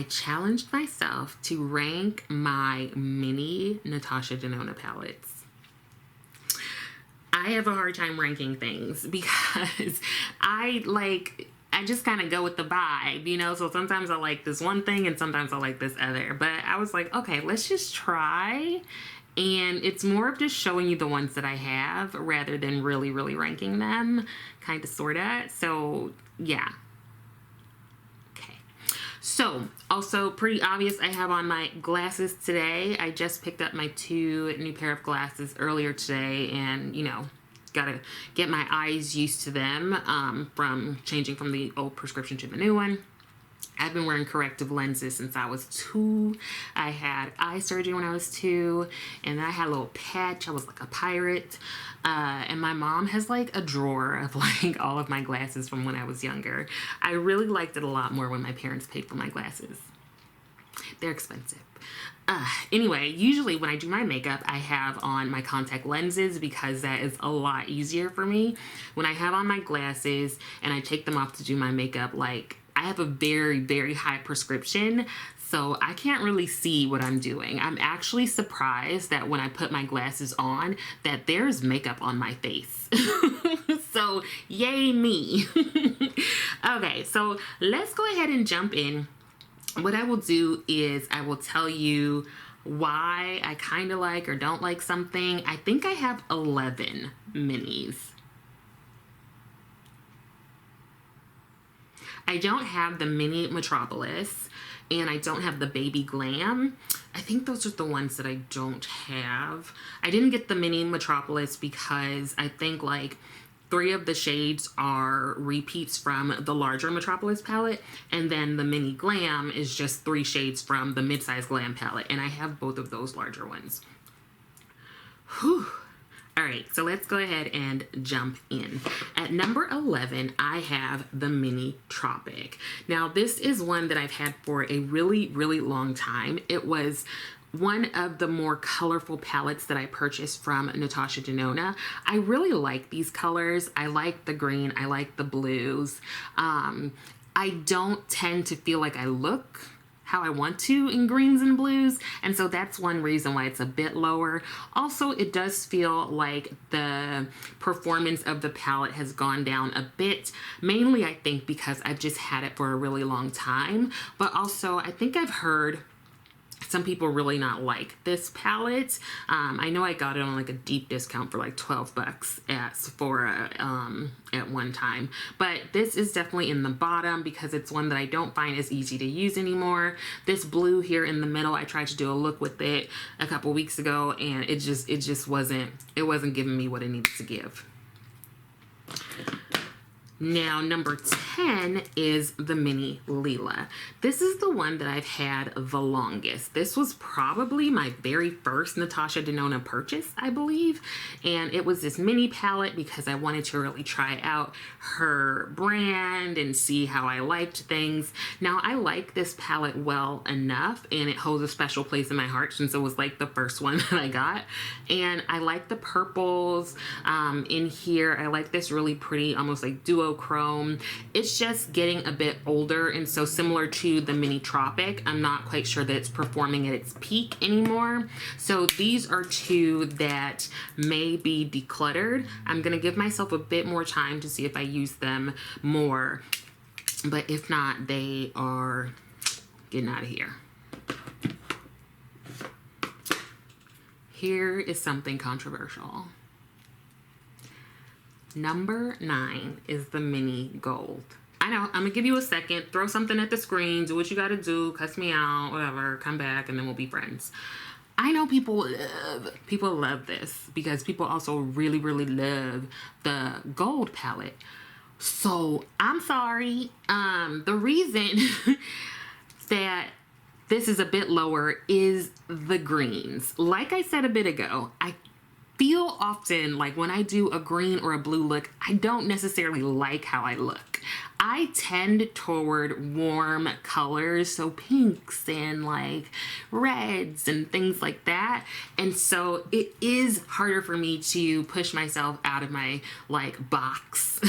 challenged myself to rank my mini Natasha Denona palettes. I have a hard time ranking things because I just kind of go with the vibe, you know? So sometimes I like this one thing and sometimes I like this other. But I was like, okay, let's just try. And it's more of just showing you the ones that I have rather than really, really ranking them, kind of, sort of. So, yeah. Okay. So, also pretty obvious, I have on my glasses today. I just picked up my 2 new pair of glasses earlier today and, you know, gotta get my eyes used to them from changing from the old prescription to the new one. I've been wearing corrective lenses since I was 2. I had eye surgery when I was 2, and I had a little patch. I was like a pirate. And my mom has like a drawer of like all of my glasses from when I was younger. I really liked it a lot more when my parents paid for my glasses. They're expensive. Anyway, usually when I do my makeup, I have on my contact lenses because that is a lot easier for me. When I have on my glasses and I take them off to do my makeup, like, I have a very, very high prescription, so I can't really see what I'm doing. I'm actually surprised that when I put my glasses on, that there's makeup on my face. So, yay me. Okay, so let's go ahead and jump in. What I will do is I will tell you why I kind of like or don't like something. I think I have 11 minis. I don't have the mini Metropolis and I don't have the baby glam. I think those are the ones that I don't have. I didn't get the mini Metropolis because I think like 3 of the shades are repeats from the larger Metropolis palette, and then the mini glam is just 3 shades from the mid-size glam palette, and I have both of those larger ones. Whew. All right, so let's go ahead and jump in. At number 11, I have the Mini Tropic. Now, this is one that I've had for a really, really long time. It was one of the more colorful palettes that I purchased from Natasha Denona. I really like these colors. I like the green. I like the blues. I don't tend to feel like I look how I want to in greens and blues, and so that's one reason why it's a bit lower. Also, it does feel like the performance of the palette has gone down a bit, mainly I think because I've just had it for a really long time, but also I think I've heard some people really not like this palette. I know I got it on like a deep discount for like $12 at Sephora at one time. But this is definitely in the bottom because it's one that I don't find as easy to use anymore. This blue here in the middle, I tried to do a look with it a couple weeks ago and it just wasn't giving me what it needed to give. Now, number 10 is the Mini Lila. This is the one that I've had the longest. This was probably my very first Natasha Denona purchase, I believe. And it was this mini palette because I wanted to really try out her brand and see how I liked things. Now, I like this palette well enough and it holds a special place in my heart since it was like the first one that I got. And I like the purples in here. I like this really pretty, almost like duochrome. It's just getting a bit older, and so similar to the Mini Tropic, I'm not quite sure that it's performing at its peak anymore. So these are 2 that may be decluttered. I'm gonna give myself a bit more time to see if I use them more, but if not, they are getting out of here. Here is something controversial. Number 9 is the Mini Gold. I know, I'm gonna give you a second, throw something at the screen, do what you gotta do, cuss me out, whatever, come back, and then we'll be friends. I know people love this because people also really, really love the gold palette. So I'm sorry. The reason that this is a bit lower is the greens. Like I said a bit ago, I feel often like when I do a green or a blue look, I don't necessarily like how I look. I tend toward warm colors, so pinks and like reds and things like that. And so it is harder for me to push myself out of my like box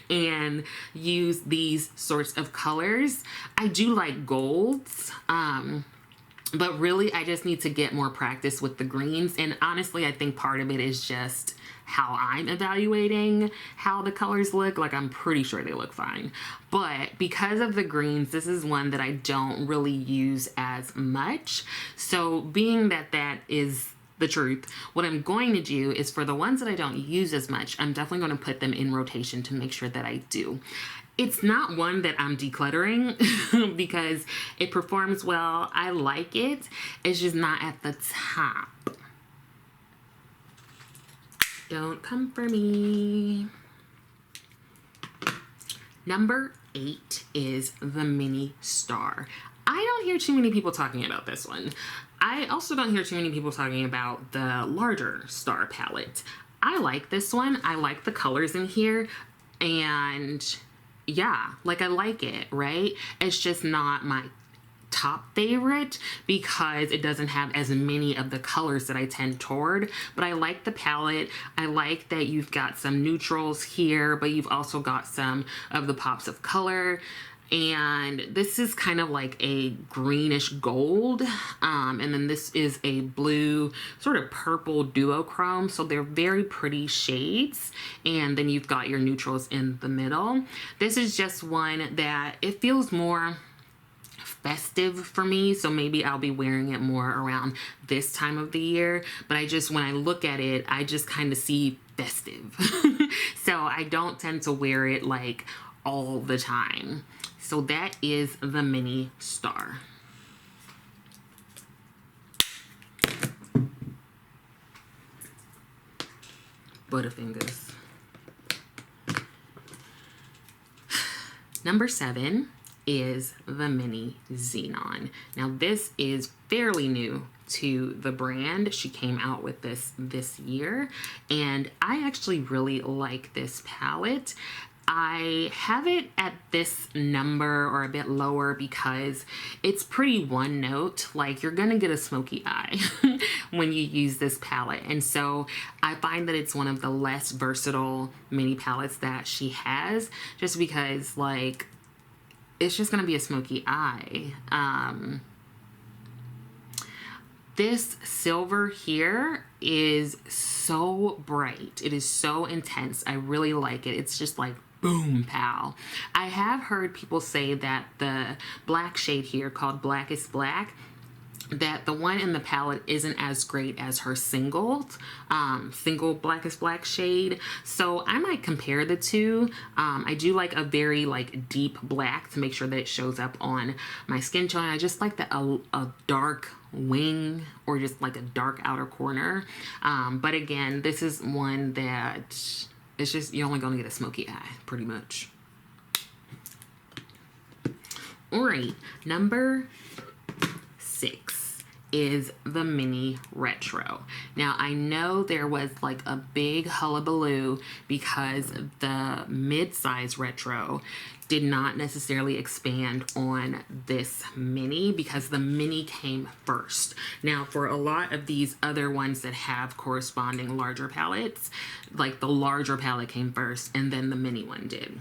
and use these sorts of colors. I do like golds, but really I just need to get more practice with the greens. And honestly, I think part of it is just how I'm evaluating how the colors look. Like, I'm pretty sure they look fine. But because of the greens, this is one that I don't really use as much. So being that that is the truth, what I'm going to do is, for the ones that I don't use as much, I'm definitely going to put them in rotation to make sure that I do. It's not one that I'm decluttering because it performs well. I like it. It's just not at the top. Don't come for me. Number 8 is the Mini Star. I don't hear too many people talking about this one. I also don't hear too many people talking about the larger star palette. I like this one. I like the colors in here, and yeah, like, I like it, right? It's just not my top favorite because it doesn't have as many of the colors that I tend toward, but I like the palette. I like that you've got some neutrals here, but you've also got some of the pops of color. And this is kind of like a greenish gold, and then this is a blue sort of purple duochrome, so they're very pretty shades. And then you've got your neutrals in the middle. This is just one that it feels more festive for me, so maybe I'll be wearing it more around this time of the year. But I just, when I look at it, I just kind of see festive. So I don't tend to wear it like all the time. So that is the Mini Star. Butterfingers. Number 7 is the Mini Xenon. Now this is fairly new to the brand. She came out with this year, and I actually really like this palette. I have it at this number or a bit lower because it's pretty one note. Like, you're gonna get a smoky eye when you use this palette. And so I find that it's one of the less versatile mini palettes that she has, just because, like, it's just gonna be a smoky eye. This silver here is so bright. It is so intense. I really like it. It's just like, boom, pow. I have heard people say that the black shade here, called Blackest Black, that the one in the palette isn't as great as her single Blackest Black shade. So I might compare the two. I do like a very like deep black to make sure that it shows up on my skin tone. I just like a dark wing, or just like a dark outer corner. But again, this is one that it's just, you're only going to get a smoky eye, pretty much. All right, number 6 is the Mini Retro. Now, I know there was like a big hullabaloo because the mid-size Retro did not necessarily expand on this mini, because the mini came first. Now, for a lot of these other ones that have corresponding larger palettes, like the larger palette came first and then the mini one did.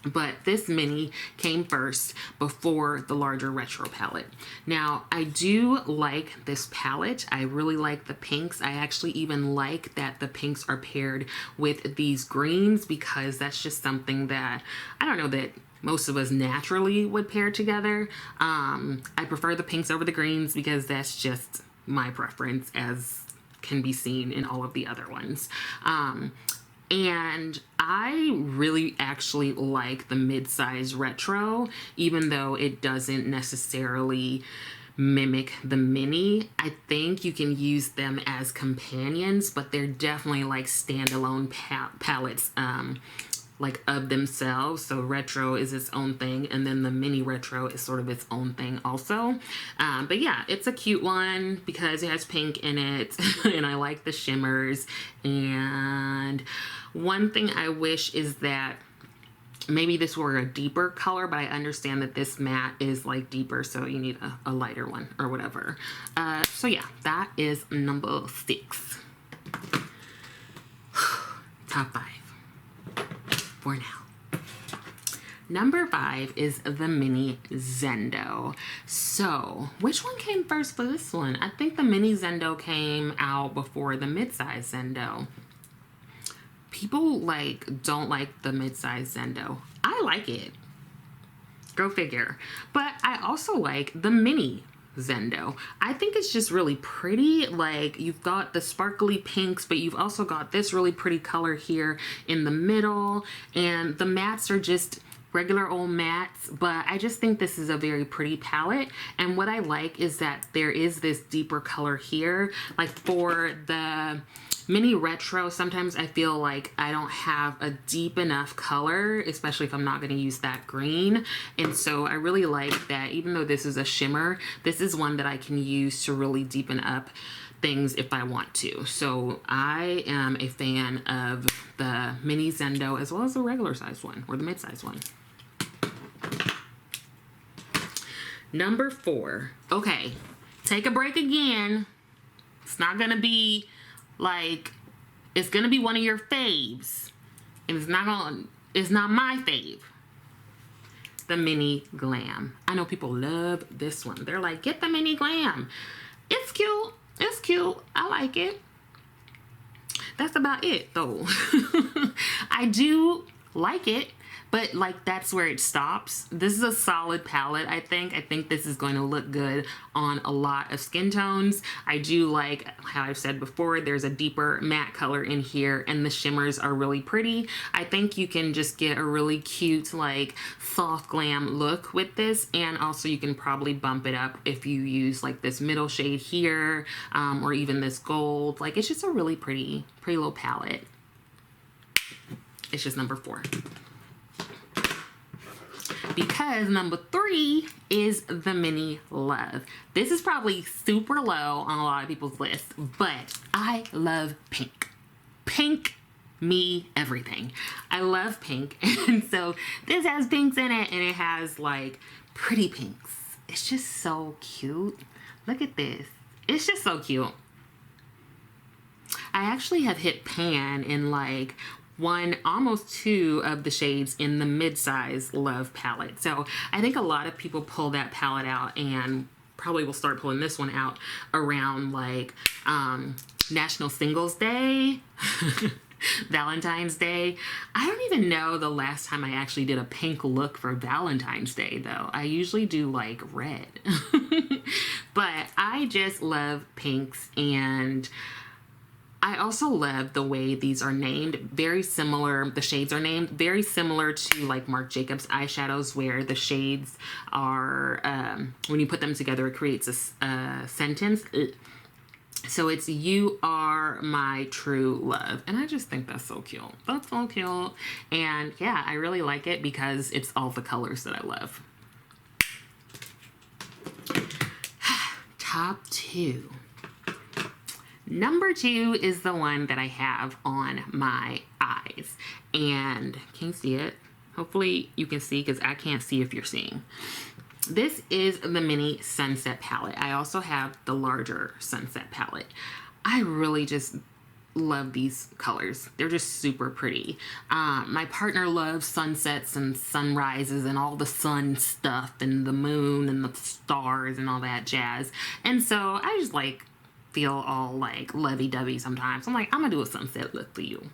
But this mini came first before the larger Retro palette. Now, I do like this palette. I really like the pinks. I actually even like that the pinks are paired with these greens, because that's just something that, I don't know, that most of us naturally would pair together. I prefer the pinks over the greens because that's just my preference, as can be seen in all of the other ones. And I really actually like the mid-size Retro, even though it doesn't necessarily mimic the mini. I think you can use them as companions, but they're definitely like standalone palettes, like of themselves. So Retro is its own thing, and then the Mini Retro is sort of its own thing also. But yeah, it's a cute one because it has pink in it and I like the shimmers. And one thing I wish is that maybe this were a deeper color, but I understand that this matte is like deeper, so you need a lighter one or whatever. So yeah, that is number 6. Top 5. for now. Number 5 is the Mini Zendo. So, which one came first for this one? I think the Mini Zendo came out before the mid-size Zendo. People don't like the mid-size Zendo. I like it. Go figure. But I also like the Mini Zendo. I think it's just really pretty. Like, you've got the sparkly pinks, but you've also got this really pretty color here in the middle. And the mattes are just regular old mattes, but I just think this is a very pretty palette. And what I like is that there is this deeper color here. Like for the Mini Retro, sometimes I feel like I don't have a deep enough color, especially if I'm not going to use that green. And so I really like that even though this is a shimmer, this is one that I can use to really deepen up things if I want to. So I am a fan of the Mini Zendo as well as the regular size one or the mid-size one. Number 4. Okay, take a break again. It's not gonna be like, it's gonna be one of your faves. And it's not my fave. The Mini Glam. I know people love this one. They're like, get the Mini Glam. It's cute. It's cute. I like it. That's about it though. I do like it, but like that's where it stops. This is a solid palette, I think. I think this is going to look good on a lot of skin tones. I do like how I've said before, there's a deeper matte color in here and the shimmers are really pretty. I think you can just get a really cute like soft glam look with this, and also you can probably bump it up if you use like this middle shade here or even this gold. Like it's just a really pretty little palette. It's just number 4. Because number 3 is the Mini Love. This is probably super low on a lot of people's lists, but I love pink. Pink me everything. I love pink, and so this has pinks in it, and it has like pretty pinks. It's just so cute. Look at this. It's just so cute. I actually have hit pan in like almost 2 of the shades in the mid-size Love palette. So I think a lot of people pull that palette out and probably will start pulling this one out around like National Singles Day, Valentine's Day. I don't even know the last time I actually did a pink look for Valentine's Day though. I usually do like red. But I just love pinks, and I also love the way these are named. Very similar, the shades are named very similar to like Marc Jacobs eyeshadows, where the shades are, when you put them together, it creates a sentence. So it's "You are my true love." And I just think that's so cute. That's so cute. And yeah, I really like it because it's all the colors that I love. Top 2. Number 2 is the one that I have on my eyes. And can you see it? Hopefully you can see, because I can't see if you're seeing. This is the Mini Sunset palette. I also have the larger Sunset palette. I really just love these colors. They're just super pretty. My partner loves sunsets and sunrises and all the sun stuff and the moon and the stars and all that jazz. And so I just like feel all like lovey-dovey sometimes. I'm like, I'm gonna do a sunset look for you.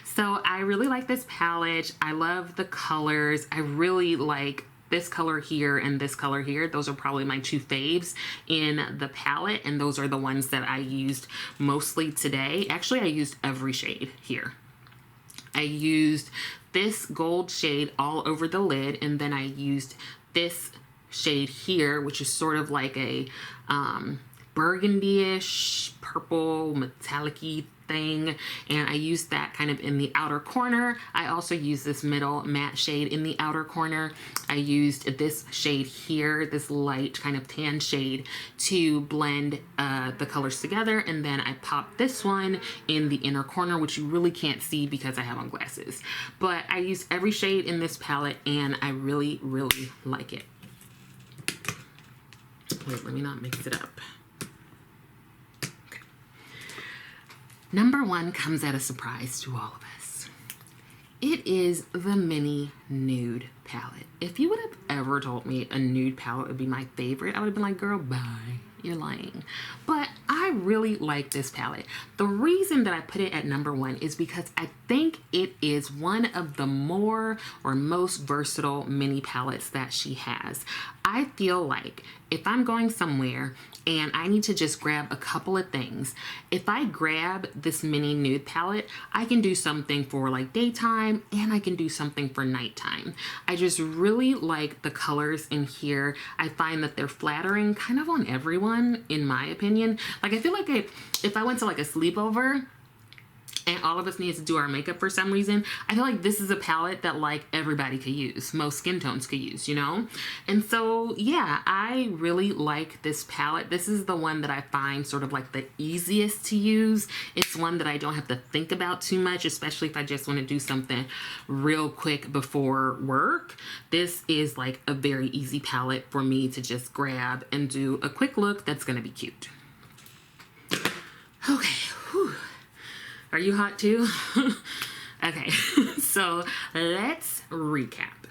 So I really like this palette. I love the colors. I really like this color here and this color here. Those are probably my 2 faves in the palette, and those are the ones that I used mostly today. Actually, I used every shade here. I used this gold shade all over the lid, and then I used this shade here, which is sort of like a burgundy-ish, purple, metallic-y thing, and I used that kind of in the outer corner. I also used this middle matte shade in the outer corner. I used this shade here, this light kind of tan shade, to blend the colors together, and then I popped this one in the inner corner, which you really can't see because I have on glasses. But I used every shade in this palette, and I really, really like it. Wait, let me not mix it up. Number 1 comes at a surprise to all of us. It is the Mini Nude palette. If you would have ever told me a nude palette would be my favorite, I would have been like, girl, bye. You're lying. But I really like this palette. The reason that I put it at number 1 is because I think it is one of the more or most versatile mini palettes that she has. I feel like if I'm going somewhere and I need to just grab a couple of things, if I grab this mini nude palette, I can do something for like daytime and I can do something for nighttime. I just really like the colors in here. I find that they're flattering kind of on everyone, in my opinion. Like, I feel like if I went to like a sleepover and all of us needed to do our makeup for some reason, I feel like this is a palette that like everybody could use, most skin tones could use, you know? And so yeah, I really like this palette. This is the one that I find sort of like the easiest to use. It's one that I don't have to think about too much, especially if I just want to do something real quick before work. This is like a very easy palette for me to just grab and do a quick look that's gonna be cute. Okay, whew. Are you hot too? Okay, so let's recap.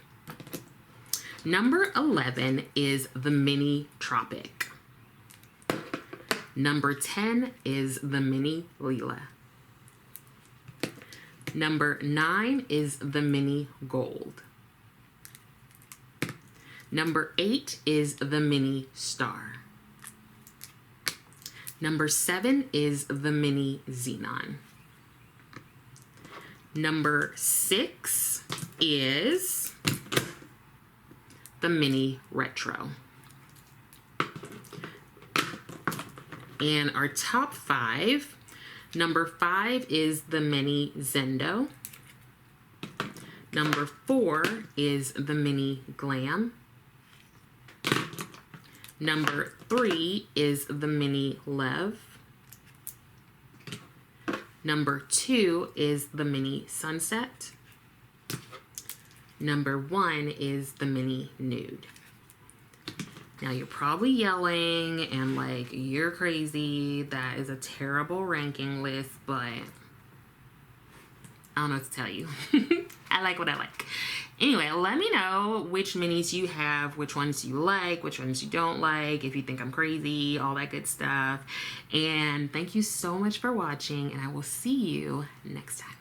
Number 11 is the Mini Tropic. Number 10 is the Mini Lila. Number 9 is the Mini Gold. Number 8 is the Mini Star. Number 7 is the Mini Xenon. Number 6 is the Mini Retro. And our top 5, number 5 is the Mini Zendo. Number 4 is the Mini Glam. Number 3 is the Mini Lev. Number 2 is the Mini Sunset. Number 1 is the Mini Nude. Now you're probably yelling and like, you're crazy. That is a terrible ranking list, but I don't know what to tell you. I like what I like. Anyway, let me know which minis you have, which ones you like, which ones you don't like, if you think I'm crazy, all that good stuff. And thank you so much for watching, and I will see you next time.